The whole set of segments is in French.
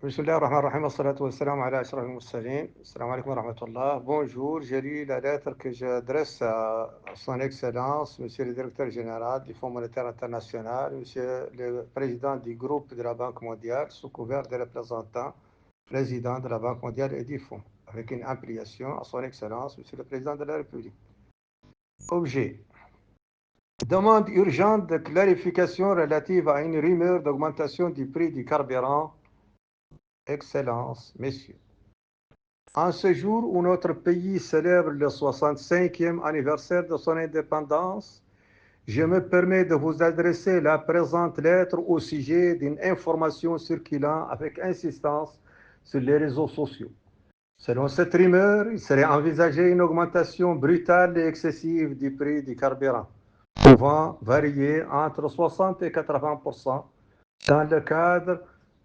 بسم الله الرحمن الرحيم والصلاة والسلام على أشرف المرسلين. السلام عليكم ورحمة الله. Bonjour, je lis la lettre que j'adresse à Son Excellence, Monsieur le Directeur Général du Fonds monétaire international, Monsieur le Président du groupe de la Banque mondiale, sous couvert des représentants, Président de la Banque mondiale et du Fonds, avec une implication à Son Excellence, Monsieur le Président de la République. Objet. Demande urgente de clarification relative à une rumeur d'augmentation du prix du carburant. Excellences, Messieurs. En ce jour où notre pays célèbre le 65e anniversaire de son indépendance, je me permets de vous adresser la présente lettre au sujet d'une information circulant avec insistance sur les réseaux sociaux. Selon cette rumeur, il serait envisagé une augmentation brutale et excessive du prix du carburant, pouvant varier entre 60 et 80% dans le cadre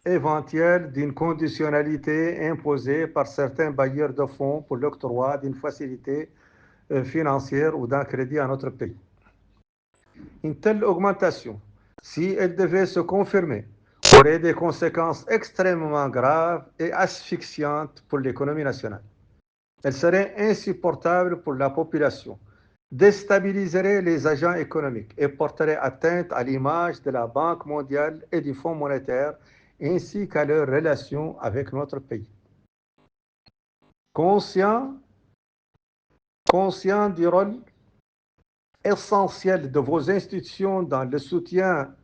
éventuel d'une conditionnalité imposée par certains bailleurs de fonds pour l'octroi d'une facilité financière ou d'un crédit à notre pays. Une telle augmentation, si elle devait se confirmer, aurait des conséquences extrêmement graves et asphyxiantes pour l'économie nationale. Elle serait insupportable pour la population, déstabiliserait les agents économiques et porterait atteinte à l'image de la Banque mondiale et du Fonds monétaire, ainsi qu'à leurs relations avec notre pays. Conscient du rôle essentiel de vos institutions dans le soutien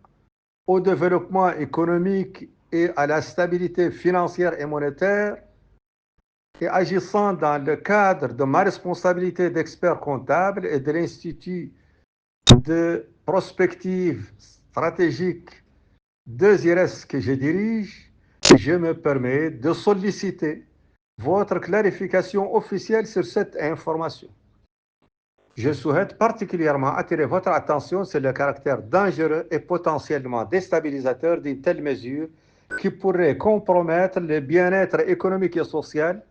au développement économique et à la stabilité financière et monétaire, et agissant dans le cadre de ma responsabilité d'expert comptable et de l'Institut de prospective stratégique 2IRS que je dirige, je me permets de solliciter votre clarification officielle sur cette information. Je souhaite particulièrement attirer votre attention sur le caractère dangereux et potentiellement déstabilisateur d'une telle mesure qui pourrait compromettre le bien-être économique et social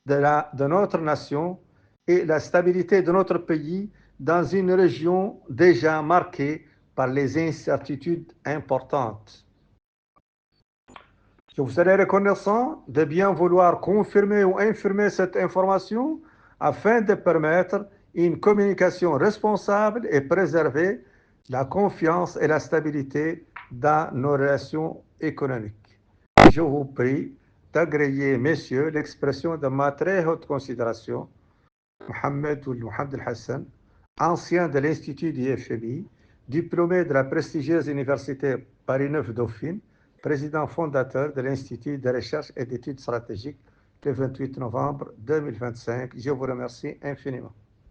de notre nation et la stabilité de notre pays dans une région déjà marquée par les incertitudes importantes. Je vous serai reconnaissant de bien vouloir confirmer ou infirmer cette information afin de permettre une communication responsable et préserver la confiance et la stabilité dans nos relations économiques. Je vous prie d'agréer, messieurs, l'expression de ma très haute considération, Mohamed El Hassan, ancien de l'Institut du FMI, diplômé de la prestigieuse université Paris 9 Dauphine, président fondateur de l'Institut de recherche et d'études stratégiques le 28 novembre 2025. Je vous remercie infiniment.